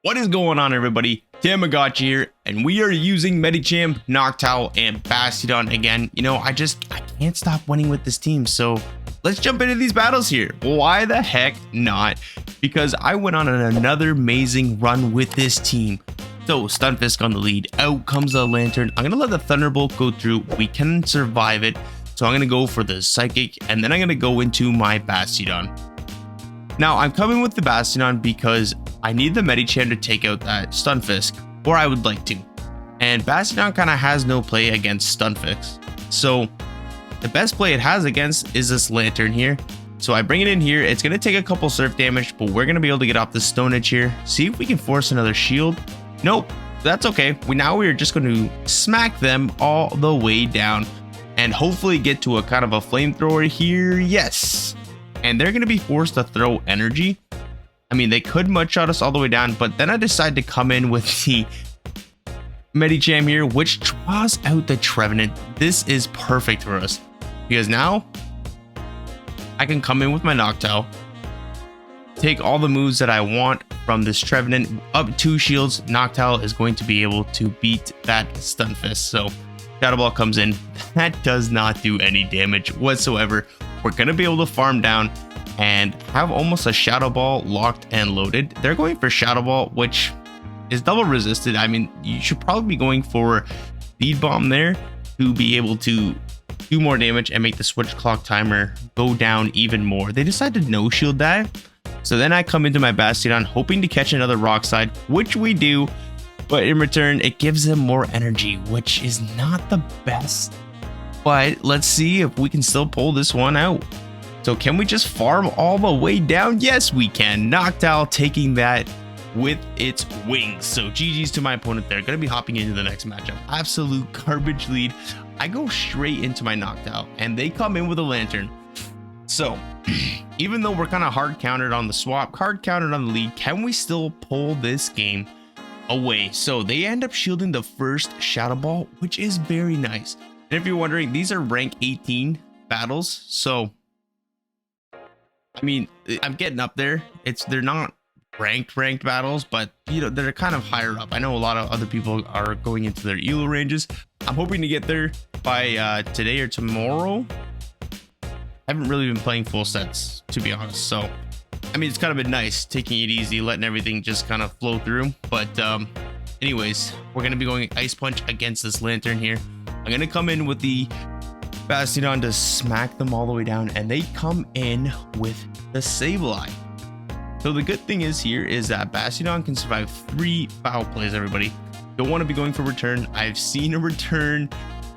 What is going on, everybody? Thammagotcha here, and we are using Medicham, Noctowl, and Bastidon again. You know, I can't stop winning with this team, so let's jump into these battles here. Why the heck not? Because I went on another amazing run with this team. So, Stunfisk on the lead, out comes the Lantern. I'm gonna let the Thunderbolt go through. We can survive it. So I'm gonna go for the Psychic, and then I'm gonna go into my Bastidon. Now, I'm coming with the Bastidon because I need the Medicham to take out that Stunfisk, or I would like to. And Bastidon kind of has no play against Stunfisk. So the best play it has against is this Lantern here. So I bring it in here. It's going to take a couple surf damage, but we're going to be able to get off the Stone Edge here. See if we can force another shield. Nope, that's okay. We're just going to smack them all the way down and hopefully get to a kind of a flamethrower here. Yes. And they're going to be forced to throw energy. I mean, they could mud shot us all the way down, but then I decided to come in with the Medicham here, which draws out the Trevenant. This is perfect for us because now I can come in with my Noctowl, take all the moves that I want from this Trevenant, up 2 shields. Noctowl is going to be able to beat that Stunfisk. So Shadow Ball comes in. That does not do any damage whatsoever. We're going to be able to farm down and have almost a Shadow Ball locked and loaded. They're going for Shadow Ball, which is double resisted. I mean, you should probably be going for Speed Bomb there to be able to do more damage and make the switch clock timer go down even more. They decided to no shield dive. So then I come into my Bastidon hoping to catch another Rock Slide, which we do. But in return, it gives them more energy, which is not the best. But let's see if we can still pull this one out. So can we just farm all the way down? Yes, we can. Noctowl taking that with its wings. So GG's to my opponent there. Gonna be hopping into the next matchup. Absolute garbage lead. I go straight into my Noctowl and they come in with a Lantern. So even though we're kind of hard countered on the swap, hard countered on the lead, can we still pull this game away? So they end up shielding the first Shadow Ball, which is very nice. And if you're wondering, these are rank 18 battles. So I mean, I'm getting up there. They're not ranked battles, but you know, they're kind of higher up. I know a lot of other people are going into their elo ranges. I'm hoping to get there by today or tomorrow. I haven't really been playing full sets, to be honest. So I mean, it's kind of been nice taking it easy, letting everything just kind of flow through. But anyways, we're going to be going Ice Punch against this Lantern here. I'm going to come in with the Bastidon to smack them all the way down, and they come in with the Sableye. So the good thing is here is that Bastidon can survive 3 foul plays, everybody. Don't want to be going for return. I've seen a return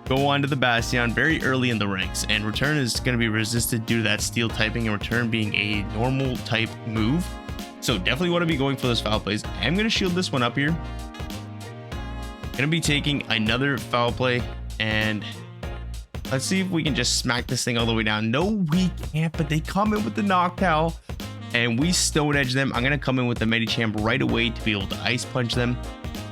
go on to the Bastidon very early in the ranks, and return is going to be resisted due to that steel typing and return being a normal type move. So definitely want to be going for those foul plays. I'm going to shield this one up here. Going to be taking another foul play, and let's see if we can just smack this thing all the way down. No, we can't, but they come in with the Noctowl and we Stone Edge them. I'm going to come in with the Medicham right away to be able to Ice Punch them.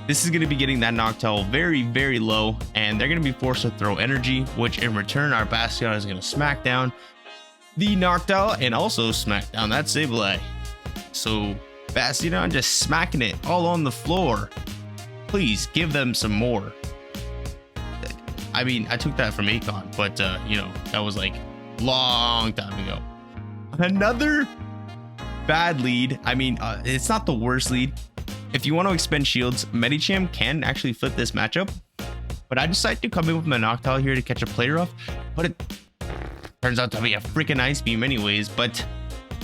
This is going to be getting that Noctowl very, very low, and they're going to be forced to throw energy, which in return, our Bastidon is going to smack down the Noctowl and also smack down that Sableye. So Bastidon just smacking it all on the floor. Please give them some more. I mean, I took that from Akon, but you know, that was like long time ago. Another bad lead. I mean, it's not the worst lead. If you want to expend shields, Medicham can actually flip this matchup, but I decided to come in with my Noctowl here to catch a play rough, but it turns out to be a freaking Ice Beam anyways, but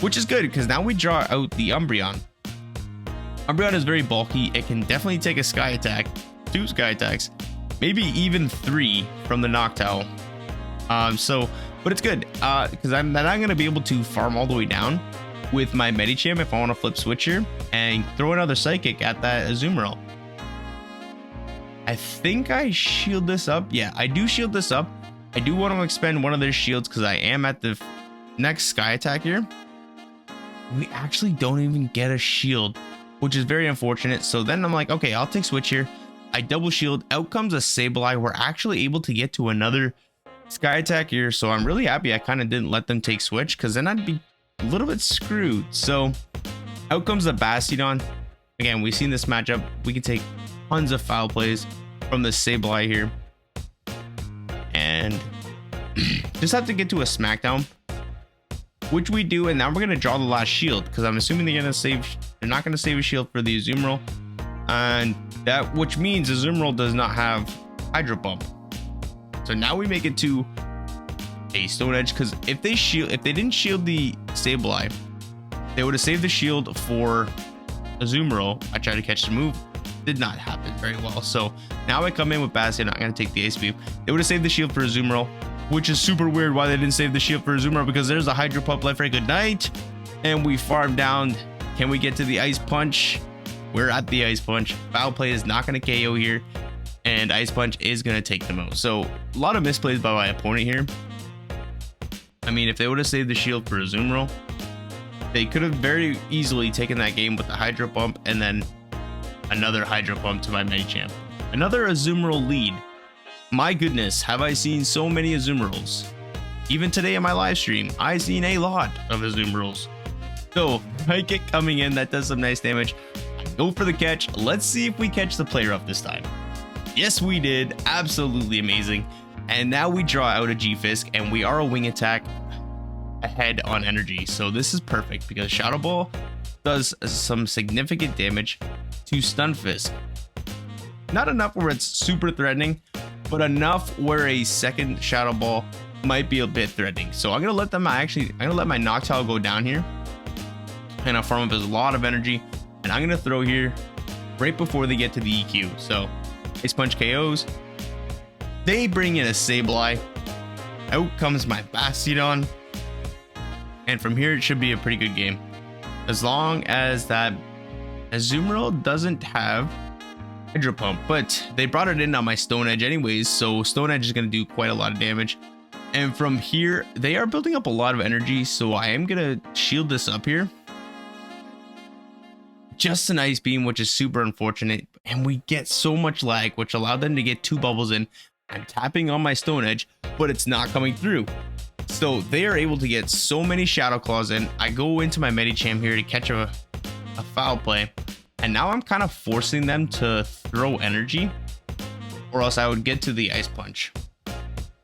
which is good because now we draw out the Umbreon. Umbreon is very bulky. It can definitely take a Sky Attack, 2 Sky Attacks, maybe even 3 from the Noctowl. But it's good because I'm going to be able to farm all the way down with my Medicham if I want to flip switch here and throw another Psychic at that Azumarill. I think I shield this up. Yeah, I do shield this up. I do want to expend one of their shields because I am at the next Sky Attack here. We actually don't even get a shield, which is very unfortunate. So then I'm like, okay, I'll take switch here. I double shield. Out comes a Sableye. We're actually able to get to another Sky Attack here. So I'm really happy I kind of didn't let them take switch because then I'd be a little bit screwed. So out comes the Bastidon. Again, we've seen this matchup. We can take tons of foul plays from the Sableye here. And just have to get to a smackdown, which we do. And now we're going to draw the last shield, because I'm assuming they're not going to save a shield for the Azumarill. And that, which means Azumarill does not have Hydro Pump. So now we make it to a Stone Edge, because if they didn't shield the Sableye, they would have saved the shield for Azumarill. I tried to catch the move, did not happen very well. So now I come in with Bastidon. I'm going to take the Ace Beam. They would have saved the shield for Azumarill, which is super weird why they didn't save the shield for Azumarill, because there's a Hydro Pump left for a good night. And we farm down. Can we get to the Ice Punch? We're at the Ice Punch. Foul Play is not going to KO here, and Ice Punch is going to take them out. So a lot of misplays by my opponent here. I mean, if they would have saved the shield for Azumarill, they could have very easily taken that game with the Hydro Pump and then another Hydro Pump to my Medicham. Another Azumarill lead. My goodness, have I seen so many Azumarills. Even today in my live stream, I've seen a lot of Azumarills. So, High Kick coming in, that does some nice damage. I go for the catch. Let's see if we catch the player up this time. Yes, we did. Absolutely amazing. And now we draw out a G-Fisk, and we are a wing attack ahead on energy. So this is perfect, because Shadow Ball does some significant damage to Stunfisk. Not enough where it's super threatening, but enough where a second Shadow Ball might be a bit threatening. So I'm gonna let my Noctowl go down here, and I'll farm up a lot of energy, and I'm gonna throw here right before they get to the EQ. So Ice Punch KOs. They bring in a Sableye. Out comes my Bastidon. And from here, it should be a pretty good game. As long as that Azumarill doesn't have Hydro Pump. But they brought it in on my Stone Edge anyways. So Stone Edge is going to do quite a lot of damage. And from here, they are building up a lot of energy. So I am going to shield this up here. Just an Ice Beam, which is super unfortunate. And we get so much lag, which allowed them to get 2 bubbles in. I'm tapping on my Stone Edge, but it's not coming through. So they are able to get so many Shadow Claws in. I go into my Medicham here to catch a foul play. And now I'm kind of forcing them to throw energy, or else I would get to the Ice Punch.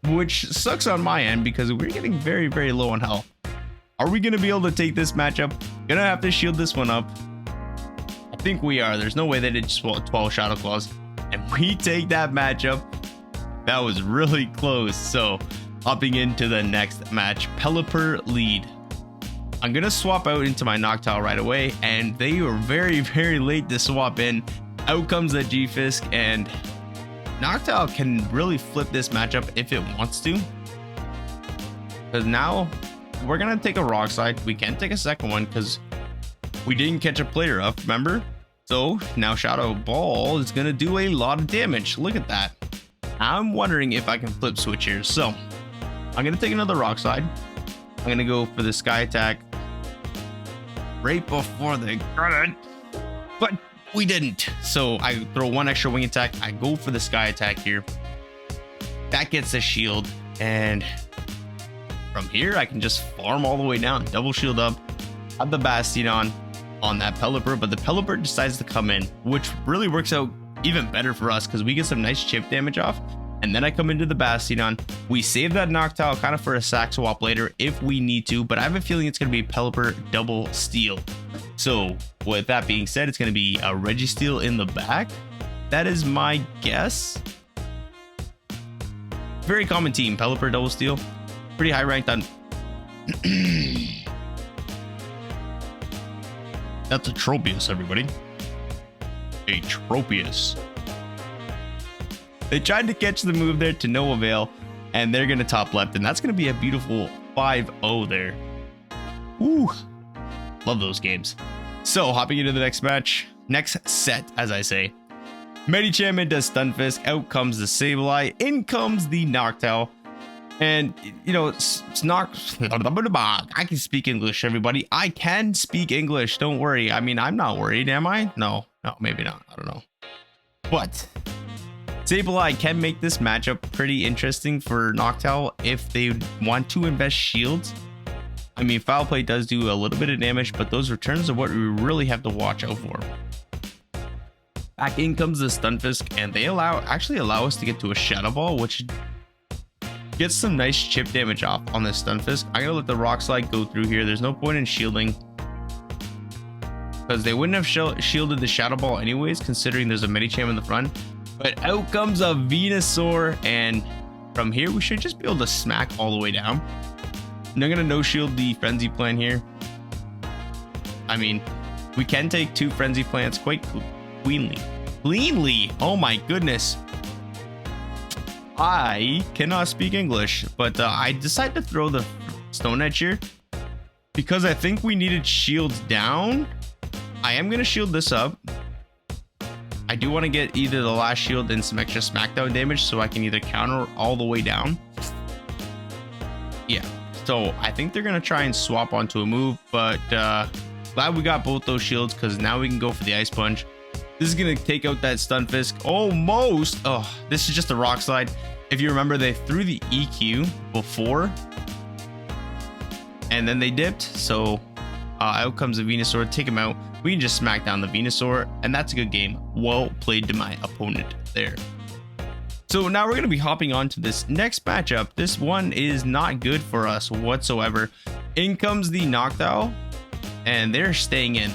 Which sucks on my end, because we're getting very, very low on health. Are we going to be able to take this matchup? Gonna have to shield this one up. I think we are. There's no way they did just 12 Shadow Claws. And we take that matchup. That was really close. So hopping into the next match, Pelipper lead. I'm gonna swap out into my Noctowl right away, and they were very, very late to swap in. Out comes the G-Fisk, and Noctowl can really flip this matchup if it wants to. Because now we're gonna take a Rock Slide. We can't take a second one because we didn't catch a player up, remember? So now Shadow Ball is gonna do a lot of damage. Look at that. I'm wondering if I can flip switch here. So I'm gonna take another Rock Slide. I'm gonna go for the Sky Attack right before they got it, but we didn't. So I throw one extra Wing Attack. I go for the Sky Attack here. That gets a shield, and from here I can just farm all the way down. Double shield up, have the Bastidon on that Pelipper, but the Pelipper decides to come in, which really works out even better for us because we get some nice chip damage off. And then I come into the Bastidon. We save that Noctowl kind of for a sack swap later if we need to, but I have a feeling it's going to be Pelipper double steal. So with that being said, it's going to be a Registeel in the back. That is my guess. Very common team, Pelipper double steal. Pretty high ranked on. That's a Tropius, everybody. A Tropius. They tried to catch the move there to no avail, and they're going to top left, and that's going to be a beautiful 5-0 there. Woo! Love those games. So, hopping into the next match, next set, as I say. Medicham into Stunfisk, out comes the Sableye, in comes the Noctowl. And, you know, it's not... I can speak English, everybody. I can speak English, don't worry. I mean, I'm not worried, am I? No, maybe not. I don't know. But Sableye can make this matchup pretty interesting for Noctowl if they want to invest shields. I mean, Foul Play does do a little bit of damage, but those returns are what we really have to watch out for. Back in comes the Stunfisk, and they actually allow us to get to a Shadow Ball, which gets some nice chip damage off on this Stunfisk. I'm gonna let the Rock Slide go through here. There's no point in shielding, because they wouldn't have shielded the Shadow Ball anyways, considering there's a Medicham in the front. But out comes a Venusaur, and from here we should just be able to smack all the way down. I'm not gonna no shield the Frenzy Plant here. I mean, we can take 2 Frenzy Plants quite cleanly. Oh my goodness. I cannot speak English, but I decided to throw the Stone Edge here because I think we needed shields down. I am gonna shield this up. I do want to get either the last shield and some extra smackdown damage so I can either counter all the way down. Yeah, so I think they're gonna try and swap onto a move, but glad we got both those shields, because now we can go for the Ice Punch. This is gonna take out that Stunfisk almost. Oh, this is just a Rock Slide. If you remember, they threw the EQ before and then they dipped, so out comes the Venusaur. Take him out. We can just smack down the Venusaur, and that's a good game. Well played to my opponent there. So now we're going to be hopping on to this next matchup. This one is not good for us whatsoever. In comes the Noctowl, and they're staying in.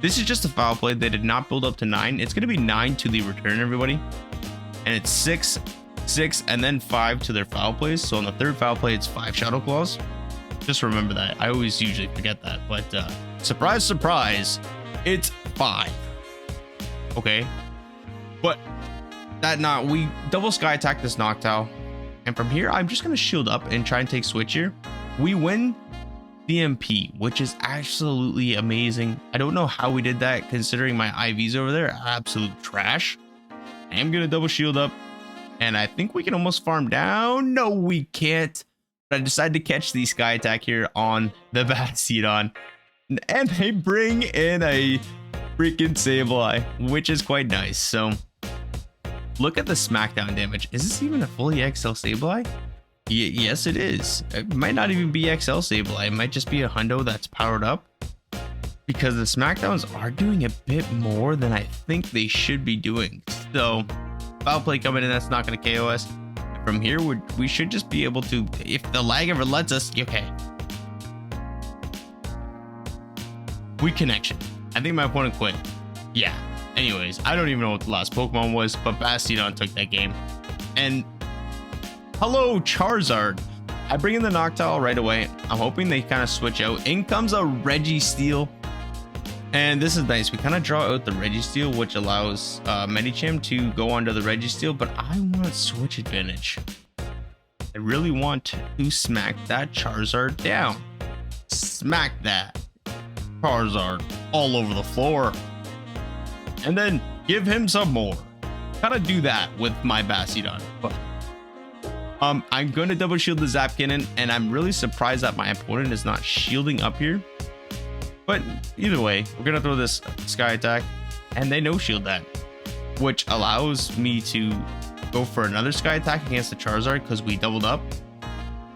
This is just a foul play. They did not build up to 9. It's going to be 9 to the return, everybody. And it's 6, 6, and then 5 to their foul plays. So on the third foul play, it's 5 Shadow Claws. Just remember that. I always usually forget that. But surprise, surprise, it's 5. Okay. But we double Sky Attack this Noctowl. And from here, I'm just going to shield up and try and take switch here. We win DMP, which is absolutely amazing. I don't know how we did that, considering my IVs over there are absolute trash. I am gonna double shield up, and I think we can almost farm down. No, we can't. But I decided to catch the Sky Attack here on the Bastidon, and they bring in a freaking Sableye, which is quite nice. So look at the smackdown damage. Is this even a fully XL Sableye? Yes, it is. It might not even be XL Sableye. It might just be a hundo that's powered up, because the smackdowns are doing a bit more than I think they should be doing. So foul play coming in, that's not going to KO us. From here, we should just be able to, if the lag ever lets us. Okay, weak connection. I think my opponent quit. Yeah, anyways, I don't even know what the last Pokemon was, but Bastidon took that game. And hello, Charizard. I bring in the Noctowl right away. I'm hoping they kind of switch out. In comes a Registeel. And this is nice. We kind of draw out the Registeel, which allows Medicham to go onto the Registeel, but I want switch advantage. I really want to smack that Charizard down. Smack that Charizard all over the floor. And then give him some more. Gotta do that with my Bastidon. But I'm going to double shield the Zapkinnon, and I'm really surprised that my opponent is not shielding up here. But either way, we're going to throw this Sky Attack, and they no shield that, which allows me to go for another Sky Attack against the Charizard because we doubled up.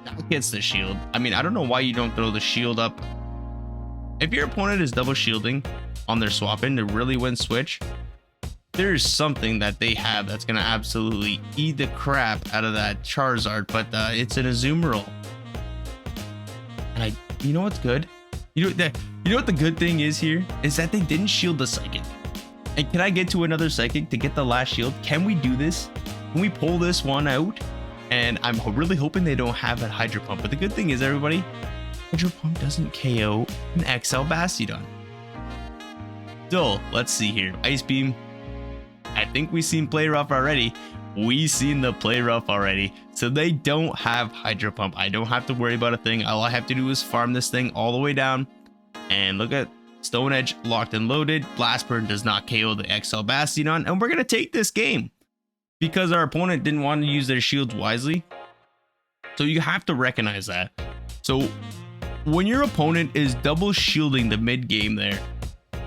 That gets the shield. I mean, I don't know why you don't throw the shield up. If your opponent is double shielding on their swap in to really win switch, there's something that they have that's going to absolutely eat the crap out of that Charizard, but it's an Azumarill. And you know what's good? You know what the good thing is here? Is that they didn't shield the Psychic. And can I get to another Psychic to get the last shield? Can we do this? Can we pull this one out? And I'm really hoping they don't have a Hydro Pump. But the good thing is, everybody, Hydro Pump doesn't KO an XL Bastidon. So, let's see here. Ice Beam. I think we've seen Play Rough already. We've seen the Play Rough already. So they don't have Hydro Pump. I don't have to worry about a thing. All I have to do is farm this thing all the way down. And look at Stone Edge locked and loaded. Blast Burn does not KO the XL Bastidon. And we're going to take this game because our opponent didn't want to use their shields wisely. So you have to recognize that. So when your opponent is double shielding the mid game there,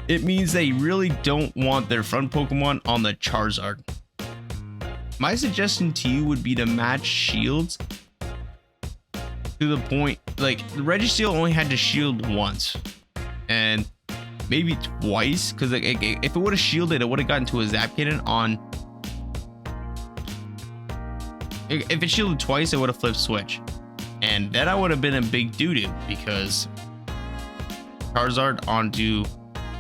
it means they really don't want their front Pokemon on the Charizard. My suggestion to you would be to match shields to the point, like the Registeel only had to shield once, and maybe twice, because if it would have shielded, it would have gotten to a Zap Cannon on. If it shielded twice, it would have flipped switch, and then I would have been a big doo-doo, because Charizard onto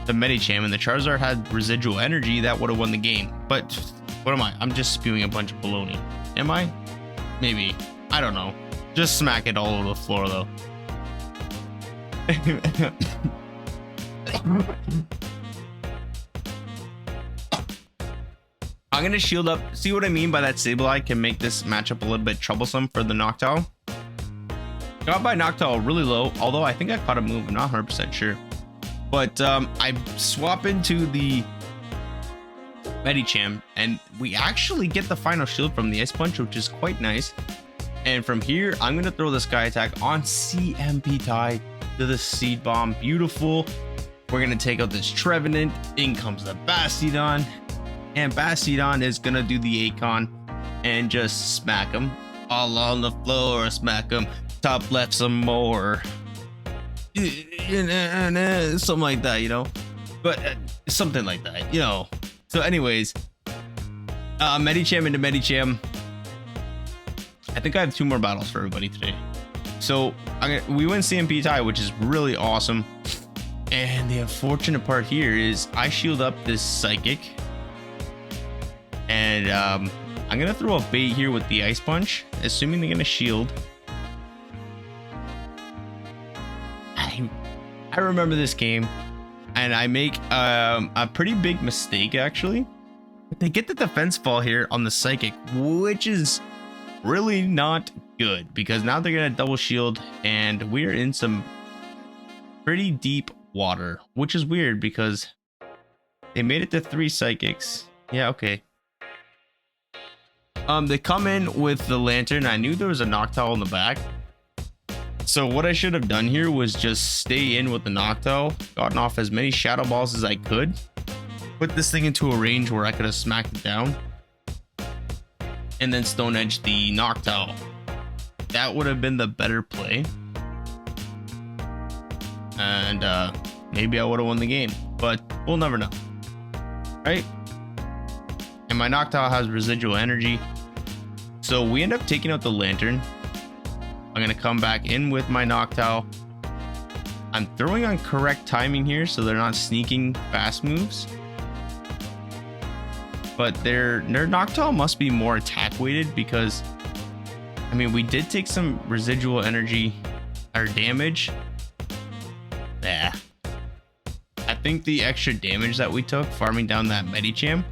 the Medicham, and the Charizard had residual energy that would have won the game. But what am I? I'm just spewing a bunch of baloney. Am I? Maybe. I don't know. Just smack it all over the floor though. I'm gonna shield up. See what I mean by that Sableye can make this matchup a little bit troublesome for the Noctowl. Got by Noctowl really low, although I think I caught a move. I'm not 100% sure. But I swap into the Medicham, and we actually get the final shield from the Ice Punch, which is quite nice. And from here, I'm gonna throw the Sky Attack on CMP tie to the Seed Bomb. Beautiful. We're gonna take out this Trevenant. In comes the Bastidon. And Bastidon is gonna do the Akon and just smack him all on the floor. Smack him top left some more, something like that, you know. But something like that, you know. So, anyways, Medicham into Medicham. I think I have 2 more battles for everybody today. So we win CMP tie, which is really awesome. And the unfortunate part here is I shield up this Psychic. And I'm gonna throw a bait here with the Ice Punch, assuming they're gonna shield. I remember this game, and I make a pretty big mistake actually. They get the defense fall here on the Psychic, which is really not good, because now they're gonna double shield, and we're in some pretty deep water, which is weird because they made it to 3 Psychics. Yeah, okay. They come in with the Lantern. I knew there was a Noctowl in the back, so what I should have done here was just stay in with the Noctowl, gotten off as many Shadow Balls as I could, put this thing into a range where I could have smacked it down, and then Stone Edge the Noctowl. That would have been the better play, and maybe I would have won the game, but we'll never know, right? And my Noctowl has residual energy, so we end up taking out the Lantern. I'm gonna come back in with my Noctowl. I'm throwing on correct timing here, so they're not sneaking fast moves. But their Noctowl must be more attack weighted, because I mean, we did take some residual energy or damage. Yeah, I think the extra damage that we took farming down that Medicham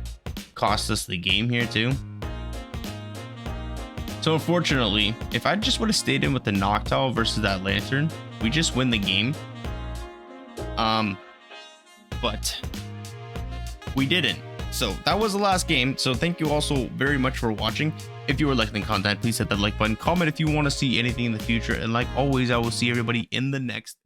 cost us the game here too. So unfortunately, if I just would have stayed in with the Noctowl versus that Lantern, we just win the game. But we didn't. So that was the last game. So thank you also very much for watching. If you are liking the content, please hit that like button, comment if you want to see anything in the future, and like always, I will see everybody in the next